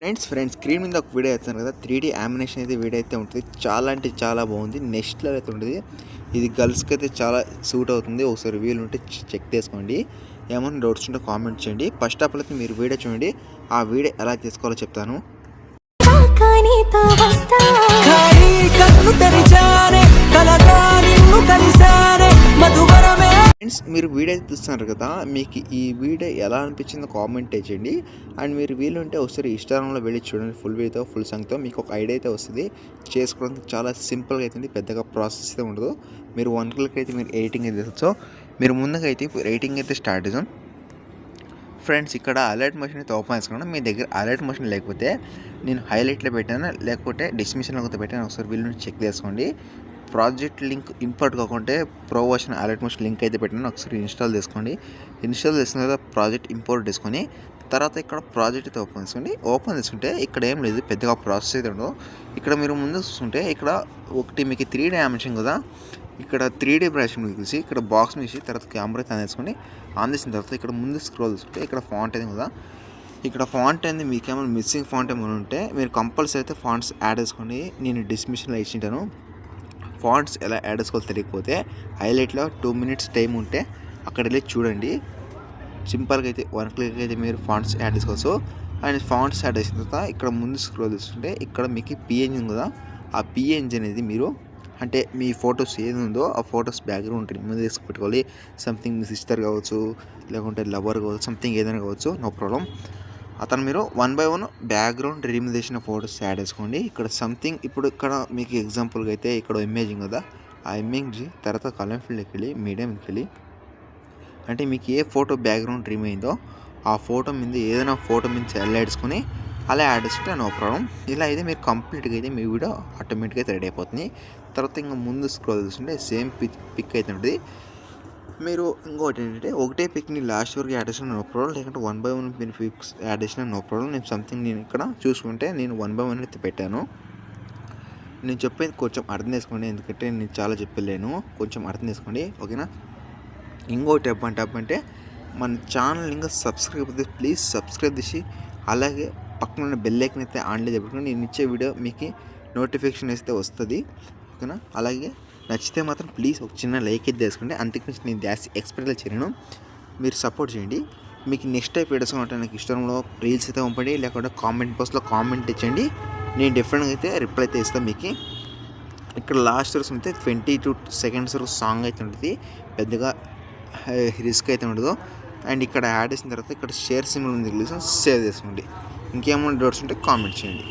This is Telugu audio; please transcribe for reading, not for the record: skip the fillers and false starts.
ఫ్రెండ్స్ స్క్రీన్ మీద ఒక వీడియో వేస్తాను కదా 3D యానిమేషన్ అయితే వీడియో అయితే ఉంటుంది. చాలా అంటే చాలా బాగుంది. నెక్స్ట్ లెవెల్ అయితే ఉంటుంది. ఇది గర్ల్స్కి అయితే చాలా సూట్ అవుతుంది. ఒకసారి వీలు ఉంటే చెక్ చేసుకోండి. ఏమైనా డౌట్స్ ఉంటే కామెంట్ చేయండి. ఫస్ట్ ఆఫ్ ఆల్ అయితే మీరు వీడియో చూడండి. ఆ వీడియో ఎలా చేసుకోవాలో చెప్తాను. ఫ్రెండ్స్ మీరు వీడియో చూస్తున్నారు కదా, మీకు ఈ వీడియో ఎలా అనిపించిందో కామెంట్ చేయండి. అండ్ మీరు వీలుంటే ఒకసారి ఇన్స్టాగ్రామ్లో వెళ్ళి చూడండి. ఫుల్ వీడియోతో ఫుల్ సాంగ్తో మీకు ఒక ఐడియా అయితే వస్తుంది. చేసుకోవడానికి చాలా సింపుల్గా అవుతుంది. పెద్దగా ప్రాసెస్ అయితే ఉండదు. మీరు 1 క్లిక్ అయితే మీరు ఎడిటింగ్ అయితే చేస్తారు. మీరు ముందుగా అయితే ఎడిటింగ్ అయితే స్టార్ట్ చేద్దాం. ఫ్రెండ్స్ ఇక్కడ అలర్ట్ మోషన్ అయితే ఓపెన్ చేసుకున్నాను. మీ దగ్గర అలర్ట్ మోషన్ లేకపోతే నేను హైలైట్లో పెట్టాను, లేకపోతే డిస్మిషన్లో అయితే పెట్టాను. ఒకసారి వీళ్ళు చెక్ చేసుకోండి. ప్రాజెక్ట్ లింక్ ఇంపోర్ట్ కాకుంటే pro version alert motion link అయితే పెట్టాను. ఒకసారి ఇన్స్టాల్ చేసుకోండి. ఇన్స్టాల్ చేసుకున్న తర్వాత ప్రాజెక్ట్ ఇంపోర్ట్ చేసుకొని తర్వాత ఇక్కడ ప్రాజెక్ట్ అయితే ఓపెన్ చేసుకోండి. ఓపెన్ చేసుకుంటే ఇక్కడ ఏం లేదు, పెద్దగా ప్రాసెస్ అయితే ఉండదు. ఇక్కడ మీరు ముందు చూస్తుంటే ఇక్కడ ఒకటి మీకు 3D యానిమేషన్ కదా, ఇక్కడ 3D బ్రష్ తీసి ఇక్కడ బాక్స్ తీసి తర్వాత కెమెరా అయితే వేసుకొని ఆన్ చేసిన తర్వాత ఇక్కడ ముందు స్క్రోల్ చేసుకుంటే ఇక్కడ ఫాంట్ అయింది కదా, ఇక్కడ ఫాంట్ అయింది. మీకేమైనా మిస్సింగ్ ఫాంట్ ఏమైనా ఉంటే మీరు కంపల్సరీ అయితే ఫాంట్స్ యాడ్ చేసుకోండి. నేను డిస్క్రిప్షన్లో ఇచ్చింటాను. ఫాంట్స్ ఎలా యాడ్ చేసుకోవాలో తెలియకపోతే హైలైట్లో 2 మినిట్స్ టైం ఉంటే అక్కడ వెళ్ళి చూడండి. సింపుల్గా అయితే 1 క్లిక్ అయితే మీరు ఫాంట్స్ యాడ్ చేసుకోవచ్చు. అండ్ ఫాంట్స్ యాడ్ చేసిన తర్వాత ఇక్కడ ముందు స్క్రోల్ చేస్తుంటే ఇక్కడ మీకు పిఎన్జీ ఉంది కదా, ఆ పిఎన్జీ అనేది మీరు అంటే మీ ఫొటోస్ ఏది ఉందో ఆ ఫొటోస్ బ్యాక్గ్రౌండ్ ముందు తీసుకుపెట్టుకోవాలి. సంథింగ్ మీ సిస్టర్ కావచ్చు, లేకుంటే లవర్ కావచ్చు, సంథింగ్ ఏదైనా కావచ్చు, నో ప్రాబ్లం. అతను మీరు 1 బై 1 బ్యాక్గ్రౌండ్ రిమూవ్ చేసిన ఫొటోస్ యాడ్ చేసుకోండి. ఇక్కడ సంథింగ్ ఇప్పుడు ఇక్కడ మీకు ఎగ్జాంపుల్గా అయితే ఇక్కడ ఇమేజింగ్ కదా, ఆ ఇమేజ్ తర్వాత కలర్ ఫీల్డ్కి వెళ్ళి మీడియంకి వెళ్ళి అంటే మీకు ఏ ఫోటో బ్యాక్గ్రౌండ్ రిమూవ్ అయిందో ఆ ఫోటో మీద ఏదైనా ఫోటో మీద వెళ్ళాడుకొని అలా యాడ్ చేసుకుంటే నో ప్రాబ్లం. ఇలా అయితే మీరు కంప్లీట్గా అయితే మీ వీడియో ఆటోమేటిక్గా అయితే రెడీ అయిపోతుంది. తర్వాత ఇంకా ముందు స్క్రోల్ చేస్తుంటే సేమ్ పిక్ అయితే ఉంటుంది. మీరు ఇంకోటి ఏంటంటే ఒకటే పిక్ని లాస్ట్ వరకు యాడ్ చేసిన నో ప్రాబ్లం, లేకుంటే 1 బై 1 మీరు పిక్స్ యాడ్ చేసిన నో ప్రాబ్లం. నేను ఇక్కడ చూసుకుంటే నేను 1 బై 1 అయితే పెట్టాను. నేను చెప్పేది కొంచెం అర్థం చేసుకోండి, ఎందుకంటే నేను చాలా చెప్పలేను. కొంచెం అర్థం చేసుకోండి, ఓకేనా. ఇంకో టెప్ అంటే మన ఛానల్ ఇంకా సబ్స్క్రైబ్ అయితే ప్లీజ్ సబ్స్క్రైబ్ చేసి అలాగే పక్కన ఉన్న బెల్ ఐకాన్ అయితే ఆన్లో చెప్పుకోండి. నేను ఇచ్చే వీడియో మీకు నోటిఫికేషన్ అయితే వస్తుంది, ఓకేనా. అలాగే నచ్చితే మాత్రం ప్లీజ్ ఒక చిన్న లైక్ అయితే చేసుకోండి. అంతకుమించి నేను జాస్తి ఎక్స్పెక్ట్ చేయను, మీరు సపోర్ట్ చేయండి. మీకు నెక్స్ట్ టైప్ వీడియోస్ ఉంటే నాకు ఇష్టంలో రీల్స్ అయితే పంపండి, లేకుంటే కామెంట్ బాక్స్లో కామెంట్ ఇచ్చండి. నేను డిఫరెంట్గా అయితే రిప్లై అయితే ఇస్తాను మీకు. ఇక్కడ లాస్ట్ వరకు ఉంటే 22 సెకండ్స్ వరకు సాంగ్ అయితే ఉంటుంది, పెద్దగా రిస్క్ అయితే ఉండదు. అండ్ ఇక్కడ యాడ్ చేసిన తర్వాత ఇక్కడ షేర్ సింబల్ ఉంది, సేవ్ చేసుకోండి. ఇంకేమైనా డౌట్స్ ఉంటే కామెంట్ చేయండి.